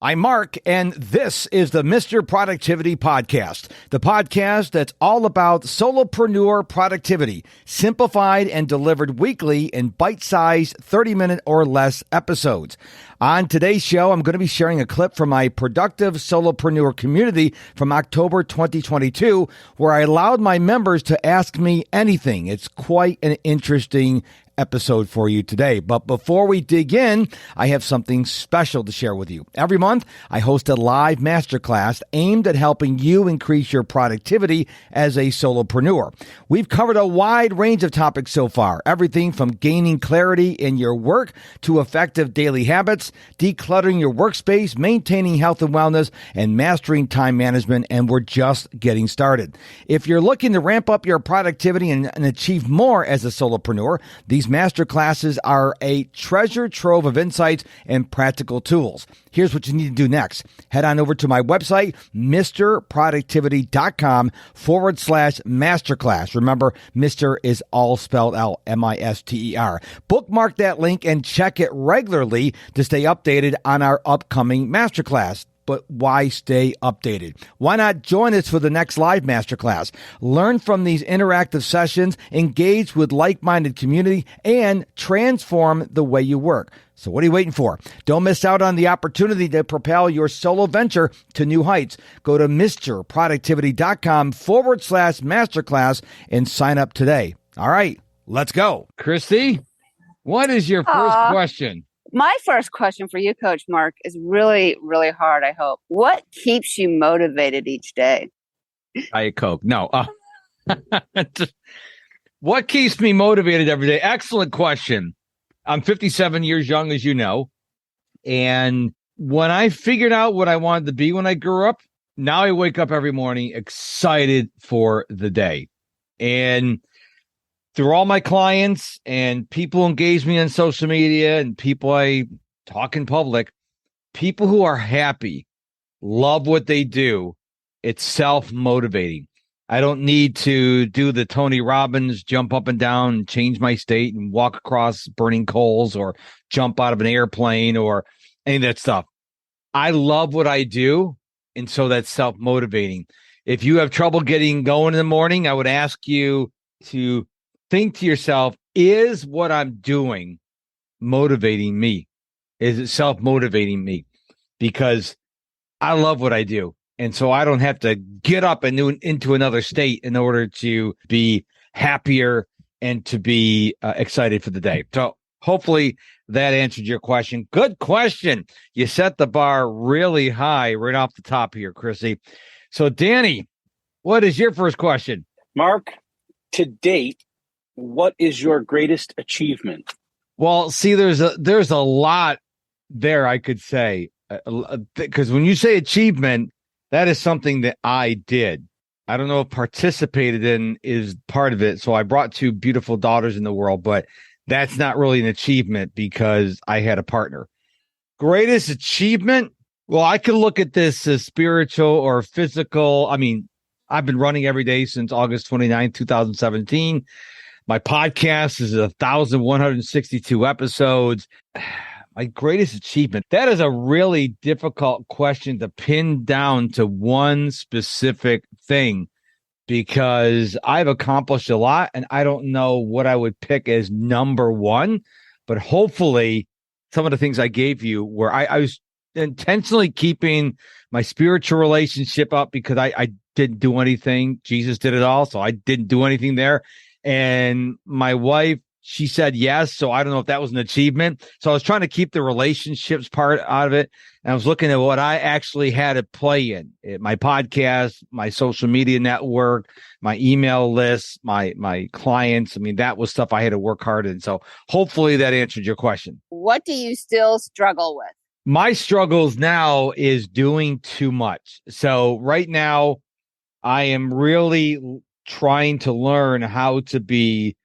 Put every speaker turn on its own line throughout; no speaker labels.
I'm Mark, and this is the Mr. Productivity Podcast, the podcast that's all about solopreneur productivity, simplified and delivered weekly in bite-sized 30-minute or less episodes. On today's show, I'm going to be sharing a clip from my Productive Solopreneur community from October 2022, where I allowed my members to ask me anything. It's quite an interesting episode for you today. But before we dig in, I have something special to share with you. Every month, I host a live masterclass aimed at helping you increase your productivity as a solopreneur. We've covered a wide range of topics so far, everything from gaining clarity in your work to effective daily habits, decluttering your workspace, maintaining health and wellness, and mastering time management, and we're just getting started. If you're looking to ramp up your productivity and achieve more as a solopreneur, these masterclasses are a treasure trove of insights and practical tools. Here's what you need to do next. Head on over to my website, mrproductivity.com/masterclass. Remember, Mr. is all spelled out, M-I-S-T-E-R. Bookmark that link and check it regularly to stay updated on our upcoming masterclass. But why stay updated? Why not join us for the next live masterclass? Learn from these interactive sessions, engage with like-minded community, and transform the way you work. So what are you waiting for? Don't miss out on the opportunity to propel your solo venture to new heights. Go to mrproductivity.com/masterclass and sign up today. All right, let's go. Christy, what is your first question?
My first question for you, Coach Mark, is really, really hard, I hope. What keeps you motivated each day?
Diet Coke. No. What keeps me motivated every day? Excellent question. I'm 57 years young, as you know. And when I figured out what I wanted to be when I grew up, now I wake up every morning excited for the day. And through all my clients and people engage me on social media and people I talk in public, people who are happy, love what they do, it's self-motivating. I don't need to do the Tony Robbins, jump up and down and change my state and walk across burning coals or jump out of an airplane or any of that stuff. I love what I do, and so that's self-motivating. If you have trouble getting going in the morning, I would ask you to think to yourself, is what I'm doing motivating me? Is it self-motivating me? Because I love what I do. And so I don't have to get up and into another state in order to be happier and to be excited for the day. So hopefully that answered your question. Good question. You set the bar really high right off the top here, Chrissy. So Danny, what is your first question?
Mark, to date, what is your greatest achievement?
Well, see, there's a lot there I could say, because when you say achievement, that is something that I did. I don't know if participated in is part of it. So I brought 2 beautiful daughters in the world, but that's not really an achievement because I had a partner. Greatest achievement? Well, I could look at this as spiritual or physical. I mean, I've been running every day since August 29, 2017. My podcast is 1,162 episodes. My greatest achievement. That is a really difficult question to pin down to one specific thing because I've accomplished a lot and I don't know what I would pick as number one, but hopefully some of the things I gave you where I was intentionally keeping my spiritual relationship up because I didn't do anything. Jesus did it all. So I didn't do anything there. And my wife, she said yes. So I don't know if that was an achievement. So I was trying to keep the relationships part out of it. And I was looking at what I actually had to play in my podcast, my social media network, my email list, my clients. I mean, that was stuff I had to work hard in. So hopefully that answered your question.
What do you still struggle with?
My struggles now is doing too much. So right now I am really trying to learn how to be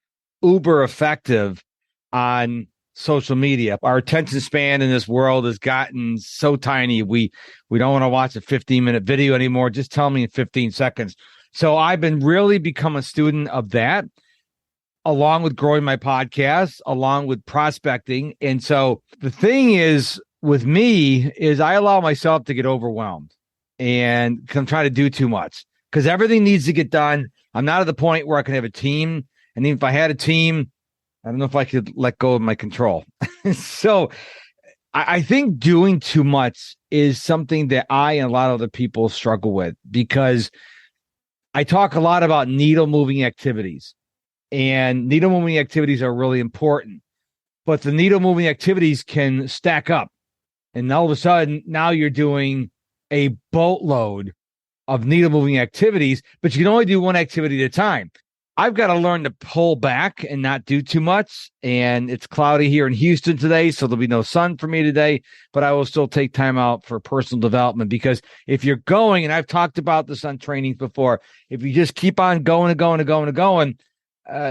uber effective on social media. Our attention span in this world has gotten so tiny. We don't want to watch a 15-minute video anymore. Just tell me in 15 seconds. So I've been really become a student of that, along with growing my podcast, along with prospecting. And so the thing is, with me is I allow myself to get overwhelmed and I'm trying to do too much because everything needs to get done. I'm not at the point where I can have a team. And even if I had a team, I don't know if I could let go of my control. So I think doing too much is something that I and a lot of other people struggle with because I talk a lot about needle moving activities, and needle moving activities are really important, but the needle moving activities can stack up. And all of a sudden, now you're doing a boatload of needle moving activities, but you can only do one activity at a time. I've got to learn to pull back and not do too much. And it's cloudy here in Houston today, so there'll be no sun for me today, but I will still take time out for personal development because if you're going, and I've talked about this on trainings before, if you just keep on going and going and going and going,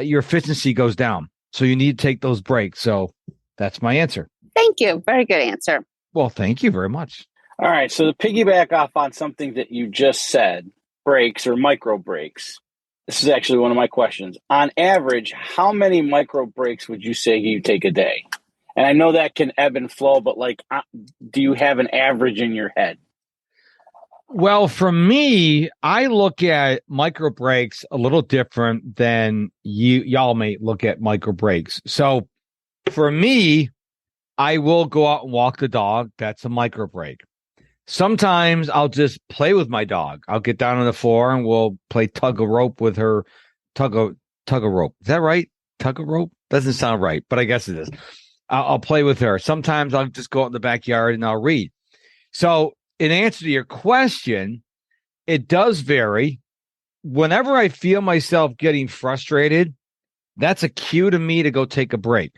your efficiency goes down. So you need to take those breaks. So that's my answer.
Thank you. Very good answer.
Well, thank you very much.
All right. So to piggyback off on something that you just said, breaks or micro breaks. This is actually one of my questions. On average, how many micro breaks would you say you take a day? And I know that can ebb and flow, but do you have an average in your head?
Well, for me, I look at micro breaks a little different than y'all may look at micro breaks. So for me, I will go out and walk the dog. That's a micro break. Sometimes I'll just play with my dog. I'll get down on the floor and we'll play tug of rope with her. Tug of rope. Is that right? Tug of rope? Doesn't sound right, but I guess it is. I'll play with her. Sometimes I'll just go out in the backyard and I'll read. So in answer to your question, it does vary. Whenever I feel myself getting frustrated, that's a cue to me to go take a break.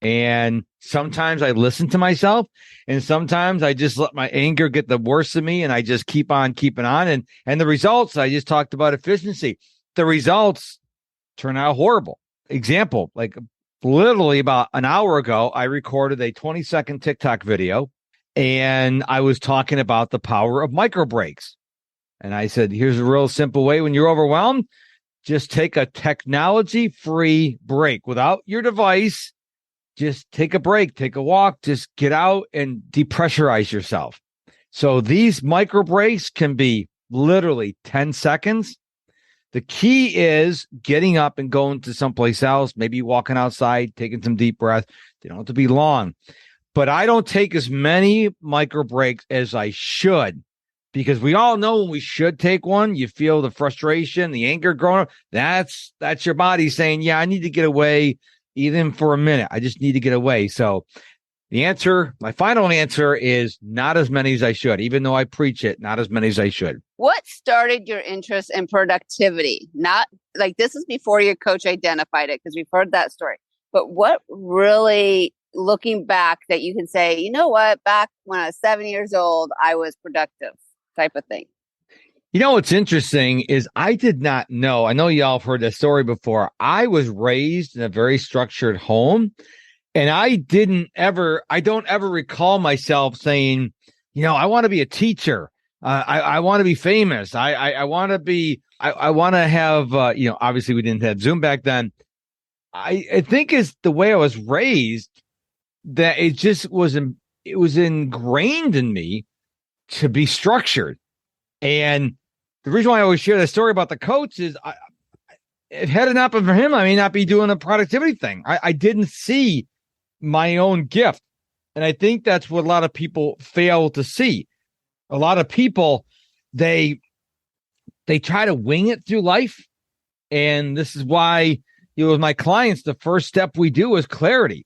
And sometimes I listen to myself, and sometimes I just let my anger get the worst of me, and I just keep on keeping on. And the results, I just talked about efficiency. The results turn out horrible. Example, like literally about an hour ago, I recorded a 20-second TikTok video, and I was talking about the power of micro breaks. And I said, here's a real simple way when you're overwhelmed, just take a technology-free break without your device. Just take a break, take a walk, just get out and depressurize yourself. So these micro breaks can be literally 10 seconds. The key is getting up and going to someplace else, maybe walking outside, taking some deep breath. They don't have to be long. But I don't take as many micro breaks as I should because we all know when we should take one, you feel the frustration, the anger growing up. That's your body saying, yeah, I need to get away. Even for a minute, I just need to get away. So the answer, my final answer is not as many as I should, even though I preach it, not as many as I should.
What started your interest in productivity? Not like this is before your coach identified it, because we've heard that story. But what really, looking back, that you can say, you know what, back when I was 7 years old, I was productive type of thing?
You know, what's interesting is I did not know. I know y'all have heard that story before. I was raised in a very structured home, and I don't ever recall myself saying, you know, I want to be a teacher. I want to be famous. I want to have, obviously we didn't have Zoom back then. I think it's the way I was raised that it just it was ingrained in me to be structured. And the reason why I always share that story about the coach is if it had not been for him, I may not be doing a productivity thing. I didn't see my own gift. And I think that's what a lot of people fail to see. A lot of people, they try to wing it through life. And this is why, with my clients, the first step we do is clarity.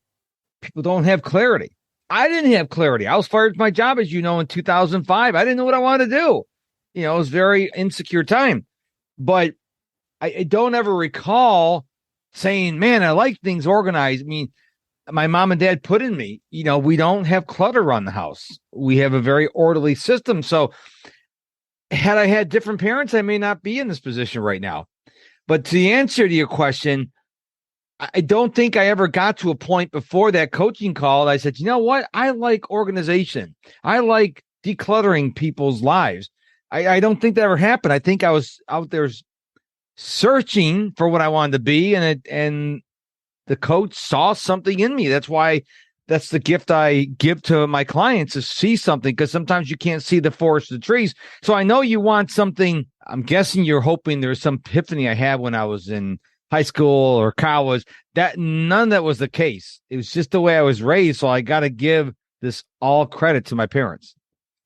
People don't have clarity. I didn't have clarity. I was fired from my job, as you know, in 2005. I didn't know what I wanted to do. It was a very insecure time, but I don't ever recall saying, man, I like things organized. I mean, my mom and dad put in me, we don't have clutter around the house. We have a very orderly system. So had I had different parents, I may not be in this position right now. But to the answer to your question, I don't think I ever got to a point before that coaching call that I said, you know what? I like organization. I like decluttering people's lives. I don't think that ever happened. I think I was out there searching for what I wanted to be, and the coach saw something in me. That's why that's the gift I give to my clients, is see something, because sometimes you can't see the forest of the trees. So I know you want something. I'm guessing you're hoping there's some epiphany I had when I was in high school or college. That none of that was the case. It was just the way I was raised. So I got to give this all credit to my parents.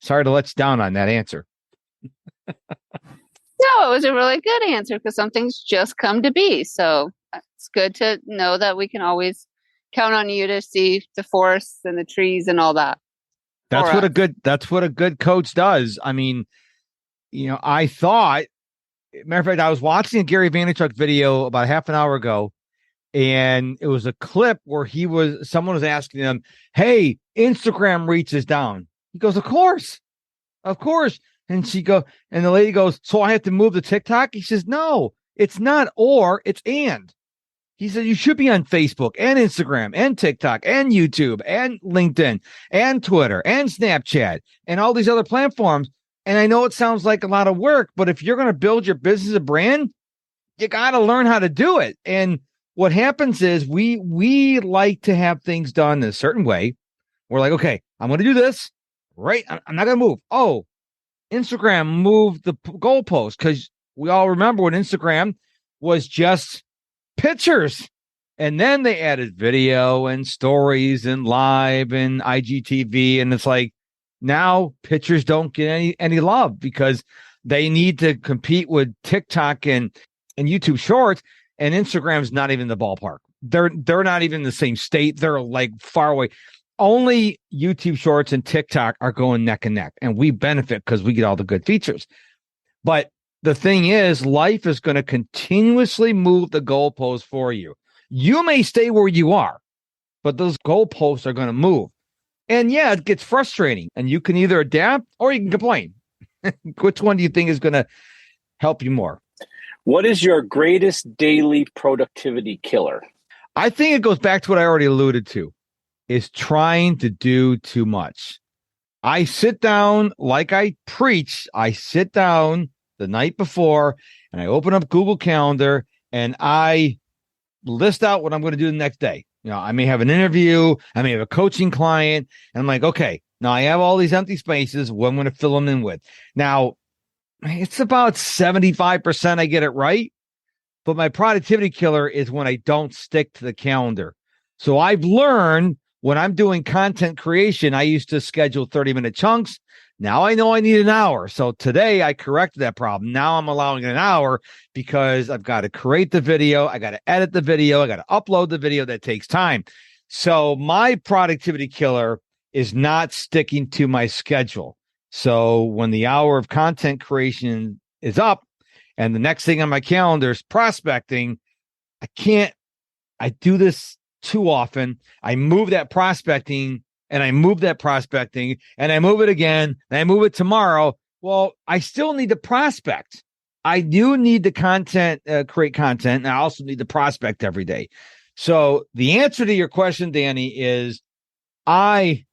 Sorry to let you down on that answer.
No, it was a really good answer, because some things just come to be. So it's good to know that we can always count on you to see the forests and the trees and all that.
That's what a good coach does. I mean, I thought, matter of fact, I was watching a Gary Vaynerchuk video about half an hour ago, and it was a clip where someone was asking him, "Hey, Instagram reach is down." He goes, Of course. And the lady goes, "So I have to move to TikTok?" He says, "No, it's not or, it's and." He said, "You should be on Facebook and Instagram and TikTok and YouTube and LinkedIn and Twitter and Snapchat and all these other platforms." And I know it sounds like a lot of work, but if you're going to build your business a brand, you got to learn how to do it. And what happens is we like to have things done a certain way. We're like, okay, I'm going to do this, right? I'm not going to move. Oh, Instagram moved the goalpost, because we all remember when Instagram was just pictures. And then they added video and stories and live and IGTV. And it's like, now pictures don't get any love, because they need to compete with TikTok and YouTube Shorts, and Instagram's not even in the ballpark. They're not even in the same state. They're like far away. Only YouTube Shorts and TikTok are going neck and neck, and we benefit because we get all the good features. But the thing is, life is going to continuously move the goalposts for you. You may stay where you are, but those goalposts are going to move. And yeah, it gets frustrating, and you can either adapt or you can complain. Which one do you think is going to help you more?
What is your greatest daily productivity killer?
I think it goes back to what I already alluded to, is trying to do too much. I sit down, like I preach, I sit down the night before and I open up Google Calendar and I list out what I'm going to do the next day. I may have an interview, I may have a coaching client, and I'm like, okay, now I have all these empty spaces. What I'm going to fill them in with. Now, it's about 75% I get it right, but my productivity killer is when I don't stick to the calendar. So I've learned when I'm doing content creation, I used to schedule 30-minute chunks. Now I know I need an hour. So today I corrected that problem. Now I'm allowing an hour, because I've got to create the video. I got to edit the video. I got to upload the video. That takes time. So my productivity killer is not sticking to my schedule. So when the hour of content creation is up and the next thing on my calendar is prospecting, I do this too often. I move that prospecting and I move that prospecting and I move it again and I move it tomorrow. Well, I still need to prospect. I do need the create content, and I also need to prospect every day. So the answer to your question, Danny, is I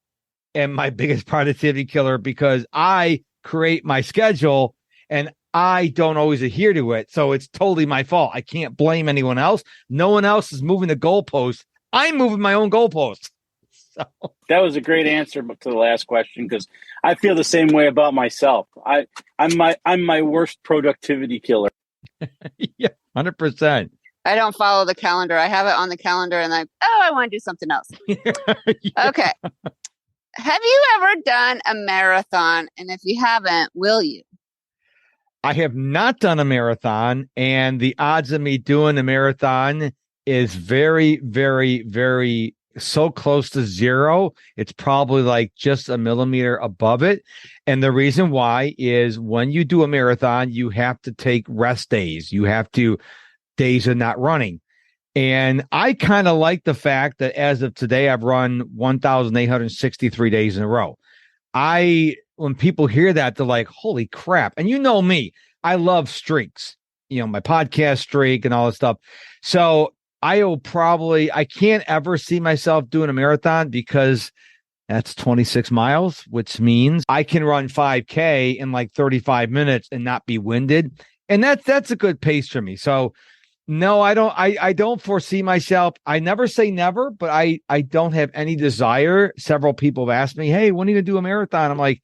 am my biggest productivity killer, because I create my schedule and I don't always adhere to it. So it's totally my fault. I can't blame anyone else. No one else is moving the goalpost. I'm moving my own goalpost. So.
That was a great answer to the last question, because I feel the same way about myself. I'm my worst productivity killer.
Yeah, 100%.
I don't follow the calendar. I have it on the calendar and I want to do something else. Yeah. Okay. Have you ever done a marathon? And if you haven't, will you?
I have not done a marathon, and the odds of me doing a marathon is very, very, very so close to zero. It's probably like just a millimeter above it. And the reason why is when you do a marathon, you have to take rest days. You have to days of not running. And I kind of like the fact that as of today, I've run 1,863 days in a row. When people hear that, they're like, holy crap. And you know me, I love streaks, my podcast streak and all that stuff. So I can't ever see myself doing a marathon, because that's 26 miles, which means I can run 5K in like 35 minutes and not be winded. And that's a good pace for me. So No, I don't. I don't foresee myself. I never say never, but I don't have any desire. Several people have asked me, "Hey, when are you gonna do a marathon?" I'm like,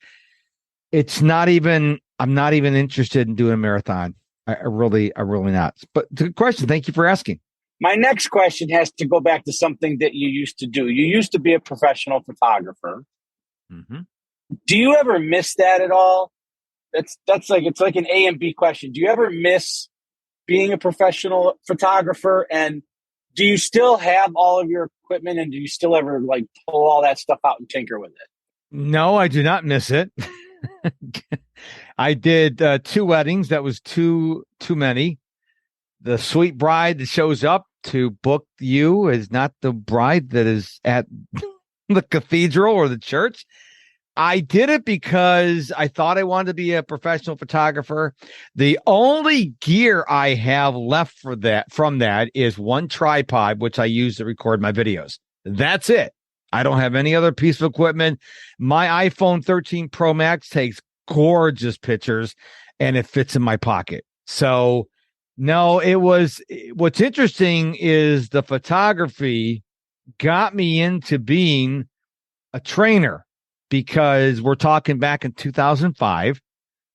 it's not even. I'm not even interested in doing a marathon. I really not. But the question. Thank you for asking.
My next question has to go back to something that you used to do. You used to be a professional photographer.
Mm-hmm.
Do you ever miss that at all? That's like it's like an A and B question. Do you ever miss being a professional photographer, and do you still have all of your equipment, and do you still ever like pull all that stuff out and tinker with it?
No, I do not miss it. I did 2 weddings. That was too many. The sweet bride that shows up to book you is not the bride that is at the cathedral or the church. I did it because I thought I wanted to be a professional photographer. The only gear I have left from that is one tripod, which I use to record my videos. That's it. I don't have any other piece of equipment. My iPhone 13 Pro Max takes gorgeous pictures and it fits in my pocket. So no, what's interesting is the photography got me into being a trainer, because we're talking back in 2005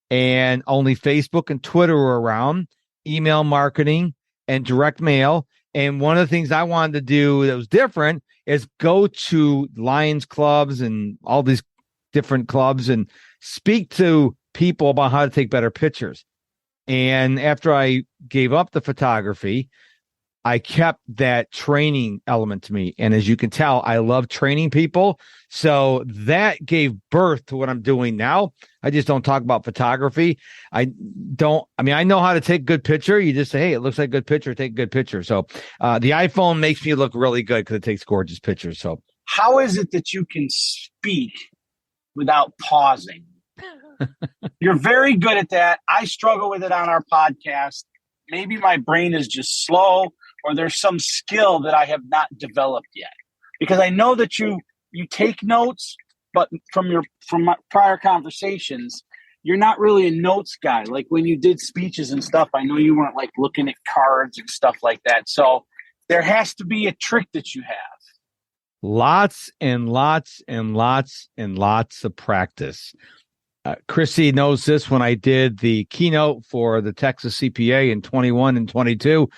and only Facebook and Twitter were around, email marketing and direct mail. And one of the things I wanted to do that was different is go to Lions clubs and all these different clubs and speak to people about how to take better pictures. And after I gave up the photography, I kept that training element to me. And as you can tell, I love training people. So that gave birth to what I'm doing now. I just don't talk about photography. I know how to take a good picture. You just say, hey, it looks like a good picture, take a good picture. So the iPhone makes me look really good because it takes gorgeous pictures. So
how is it that you can speak without pausing? You're very good at that. I struggle with it on our podcast. Maybe my brain is just slow, or there's some skill that I have not developed yet. Because I know that you take notes, but from my prior conversations, you're not really a notes guy. Like when you did speeches and stuff, I know you weren't like looking at cards and stuff like that. So there has to be a trick that you have.
Lots and lots and lots and lots of practice. Chrissy knows this. When I did the keynote for the Texas CPA in 21 and 22,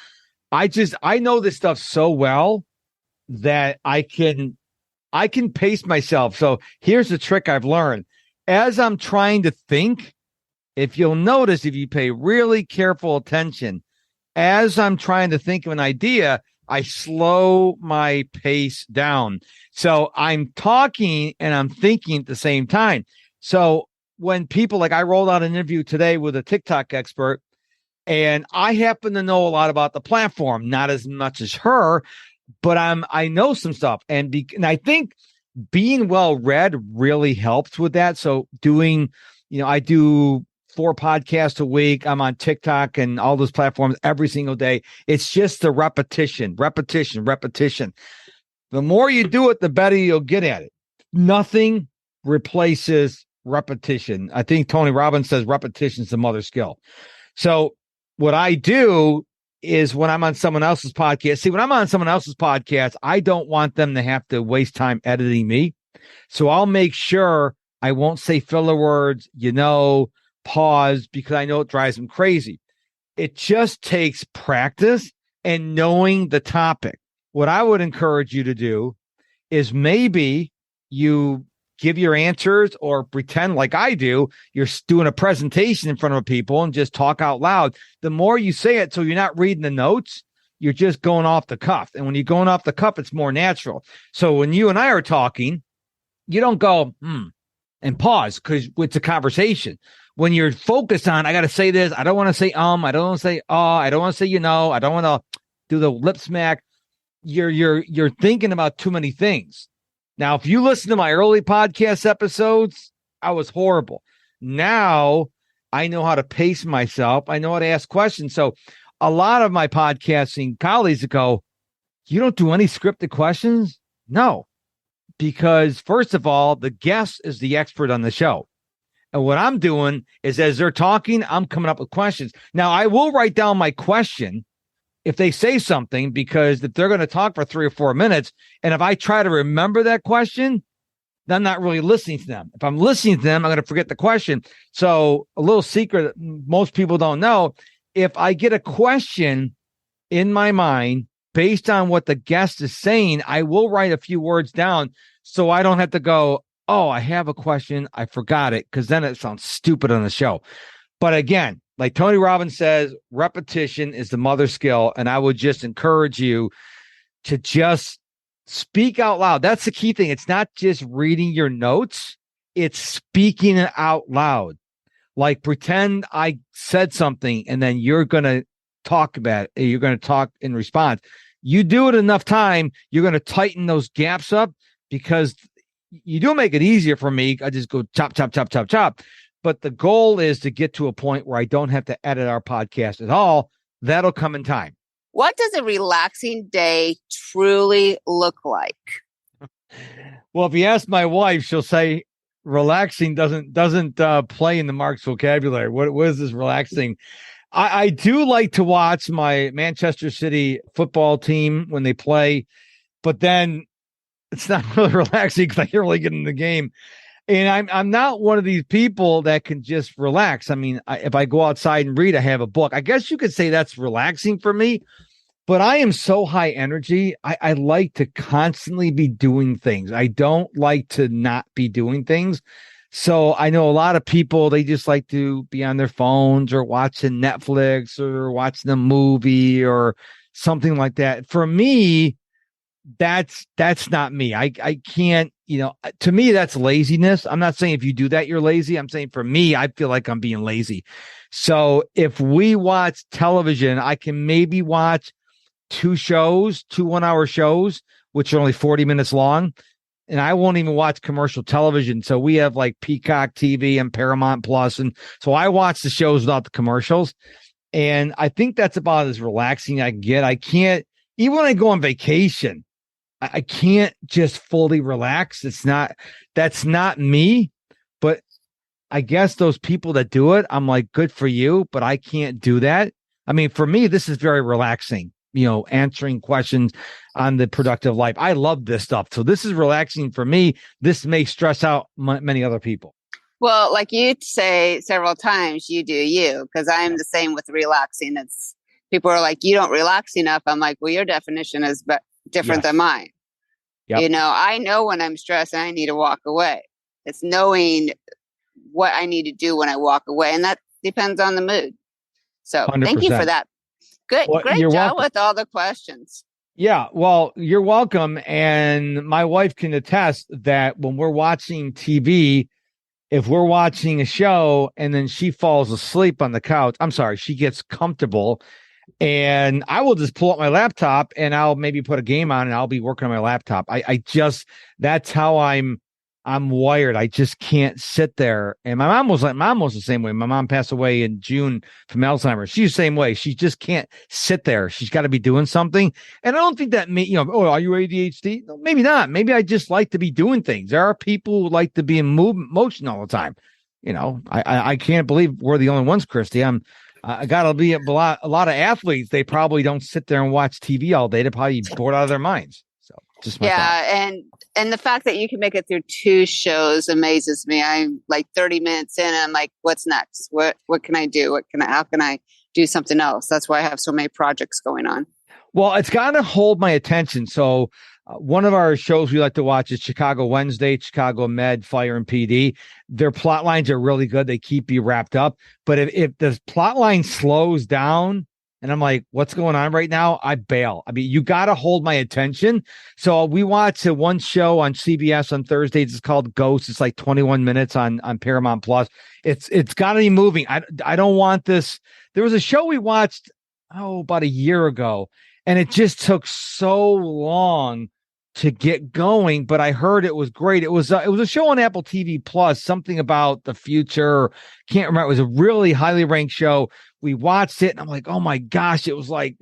I know this stuff so well that I can pace myself. So here's the trick I've learned. As I'm trying to think, if you'll notice, if you pay really careful attention, as I'm trying to think of an idea, I slow my pace down. So I'm talking and I'm thinking at the same time. So when people, like I rolled out an interview today with a TikTok expert, and I happen to know a lot about the platform, not as much as her, but I know some stuff. And I think being well read really helps with that. So I do 4 podcasts a week. I'm on TikTok and all those platforms every single day. It's just the repetition. The more you do it, the better you'll get at it. Nothing replaces repetition. I think Tony Robbins says repetition is the mother skill. So what I do is when I'm on someone else's podcast, when I'm on someone else's podcast, I don't want them to have to waste time editing me. So I'll make sure I won't say filler words, pause, because I know it drives them crazy. It just takes practice and knowing the topic. What I would encourage you to do is maybe you give your answers or pretend like I do. You're doing a presentation in front of people and just talk out loud. The more you say it, so you're not reading the notes, you're just going off the cuff. And when you're going off the cuff, it's more natural. So when you and I are talking, you don't go, and pause because it's a conversation. When you're focused on, I got to say this. I don't want to say, I don't want to say, I don't want to say, I don't want to do the lip smack. You're thinking about too many things. Now, if you listen to my early podcast episodes, I was horrible. Now I know how to pace myself. I know how to ask questions. So a lot of my podcasting colleagues go, you don't do any scripted questions? No, because first of all, the guest is the expert on the show. And what I'm doing is as they're talking, I'm coming up with questions. Now, I will write down my question if they say something, because if they're going to talk for 3 or 4 minutes, and if I try to remember that question, then I'm not really listening to them. If I'm listening to them, I'm going to forget the question. So a little secret that most people don't know, if I get a question in my mind based on what the guest is saying, I will write a few words down so I don't have to go, oh, I have a question, I forgot it, because then it sounds stupid on the show. But again, like Tony Robbins says, repetition is the mother skill. And I would just encourage you to just speak out loud. That's the key thing. It's not just reading your notes, it's speaking it out loud. Like pretend I said something and then you're going to talk about it. You're going to talk in response. You do it enough time, you're going to tighten those gaps up, because you do make it easier for me. I just go chop, chop, chop, chop, chop. But the goal is to get to a point where I don't have to edit our podcast at all. That'll come in time.
What does a relaxing day truly look like?
Well, if you ask my wife, she'll say relaxing doesn't play in the Mark's vocabulary. What is this relaxing? I do like to watch my Manchester City football team when they play, but then it's not really relaxing because I can't really get in the game. And I'm not one of these people that can just relax. I mean, if I go outside and read, I have a book. I guess you could say that's relaxing for me, but I am so high energy. I like to constantly be doing things. I don't like to not be doing things. So I know a lot of people, they just like to be on their phones or watching Netflix or watching a movie or something like that. For me, that's not me. I can't, to me, that's laziness. I'm not saying if you do that, you're lazy. I'm saying for me, I feel like I'm being lazy. So if we watch television, I can maybe watch 2 1-hour shows, which are only 40 minutes long. And I won't even watch commercial television. So we have like Peacock TV and Paramount Plus. And so I watch the shows without the commercials. And I think that's about as relaxing I can get. I can't, even when I go on vacation, I can't just fully relax. That's not me, but I guess those people that do it, I'm like, good for you, but I can't do that. I mean, for me, this is very relaxing, answering questions on the productive life. I love this stuff. So this is relaxing for me. This may stress out many other people.
Well, like you say several times, you do you, because I'm the same with relaxing. It's people are like, you don't relax enough. I'm like, well, your definition is different than mine. Yep. I know when I'm stressed and I need to walk away. It's knowing what I need to do when I walk away. And that depends on the mood. So 100%. Thank you for that. Good. Well, great job with all the questions.
Yeah. Well, you're welcome. And my wife can attest that when we're watching TV, if we're watching a show and then she falls asleep on the couch, she gets comfortable. And I will just pull up my laptop and I'll maybe put a game on and I'll be working on my laptop. That's how I'm wired. I just can't sit there. And my mom was the same way. My mom passed away in June from Alzheimer's. She's the same way. She just can't sit there. She's got to be doing something. And I don't think that are you ADHD? No, maybe not. Maybe I just like to be doing things. There are people who like to be in motion all the time. I can't believe we're the only ones, Christy. I gotta be a lot of athletes. They probably don't sit there and watch TV all day. They're probably bored out of their minds. So just my thought.
And the fact that you can make it through 2 shows amazes me. I'm like 30 minutes in and I'm like, what's next? What can I do? How can I do something else? That's why I have so many projects going on.
Well, it's got to hold my attention. So one of our shows we like to watch is Chicago Wednesday, Chicago Med, Fire and PD. Their plot lines are really good. They keep you wrapped up. But if the plot line slows down and I'm like, what's going on right now? I bail. I mean, you got to hold my attention. So we watch one show on CBS on Thursdays. It's called Ghost. It's like 21 minutes on Paramount Plus. It's got to be moving. I don't want this. There was a show we watched, about a year ago, and it just took so long to get going, but I heard it was great. It was a show on Apple TV Plus, something about the future. Can't remember. It was a really highly ranked show. We watched it and I'm like, oh my gosh, it was like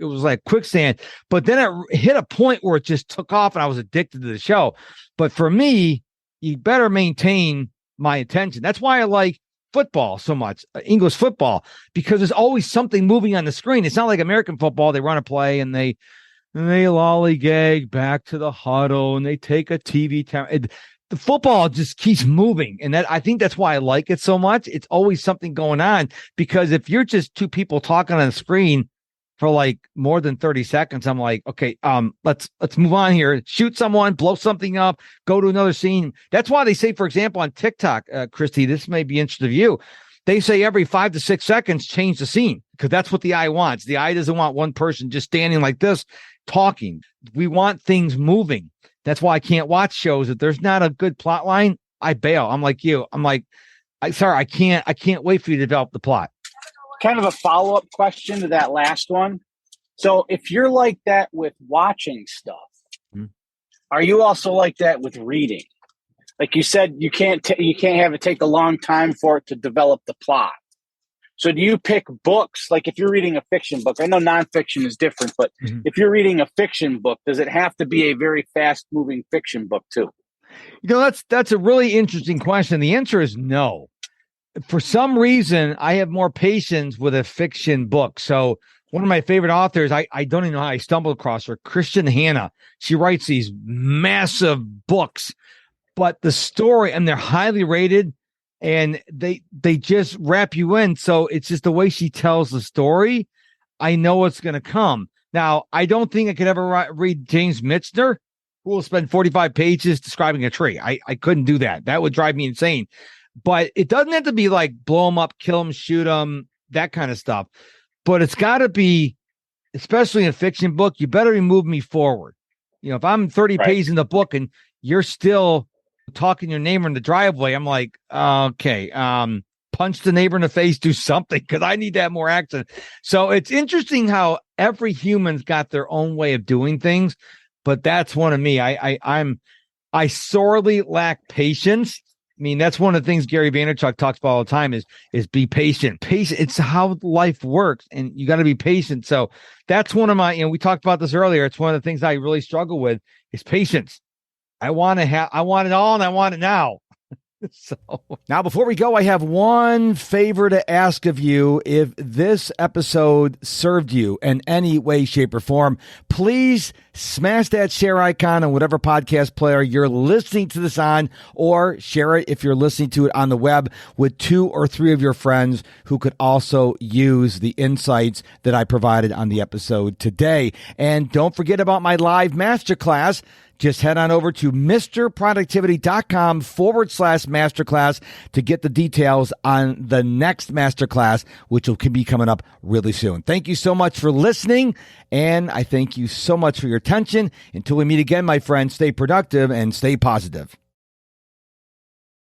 quicksand. But then it hit a point where it just took off and I was addicted to the show. But for me, you better maintain my attention. That's why I like football so much, English football, because there's always something moving on the screen. It's not like American football. They run a play and they lollygag back to the huddle and they take a TV time. The football just keeps moving. And I think that's why I like it so much. It's always something going on, because if you're just two people talking on the screen for like more than 30 seconds, I'm like, okay, let's move on here. Shoot someone, blow something up, go to another scene. That's why they say, for example, on TikTok, Christy, this may be interesting to you. They say every 5 to 6 seconds, change the scene, because that's what the eye wants. The eye doesn't want one person just standing like this talking. We want things moving. That's why I can't watch shows. If there's not a good plot line, I bail. I'm like you. I'm like, sorry, I can't wait for you to develop the plot.
Kind of a follow-up question to that last one. So if you're like that with watching stuff, are you also like that with reading? Like you said, you can't have it take a long time for it to develop the plot. So do you pick books? Like if you're reading a fiction book, I know nonfiction is different, but if you're reading a fiction book, does it have to be a very fast-moving fiction book too?
That's a really interesting question. The answer is no. For some reason, I have more patience with a fiction book. So one of my favorite authors, I don't even know how I stumbled across her, Christian Hanna. She writes these massive books, but the story, and they're highly rated, and they just wrap you in. So it's just the way she tells the story. I know what's going to come. Now, I don't think I could ever read James Michener, who will spend 45 pages describing a tree. I couldn't do that. That would drive me insane. But it doesn't have to be like blow them up, kill them, shoot them, that kind of stuff. But it's got to be, especially in a fiction book, you better be moving me forward. You know, if I'm 30 pages in the book and you're still talking to your neighbor in the driveway, I'm like, okay, punch the neighbor in the face, do something, because I need to have more action. So it's interesting how every human's got their own way of doing things, but that's one of me. I sorely lack patience. I mean, that's one of the things Gary Vaynerchuk talks about all the time is be patient. Patient. It's how life works, and you got to be patient. So that's one of my, we talked about this earlier. It's one of the things I really struggle with is patience. I want it all, and I want it now. So now, before we go, I have one favor to ask of you. If this episode served you in any way, shape, or form, please smash that share icon on whatever podcast player you're listening to this on, or share it if you're listening to it on the web with 2 or 3 of your friends who could also use the insights that I provided on the episode today. And don't forget about my live masterclass. Just head on over to mrproductivity.com/masterclass to get the details on the next masterclass, which will be coming up really soon. Thank you so much for listening, and I thank you so much for your attention. Until we meet again, my friends, stay productive and stay positive.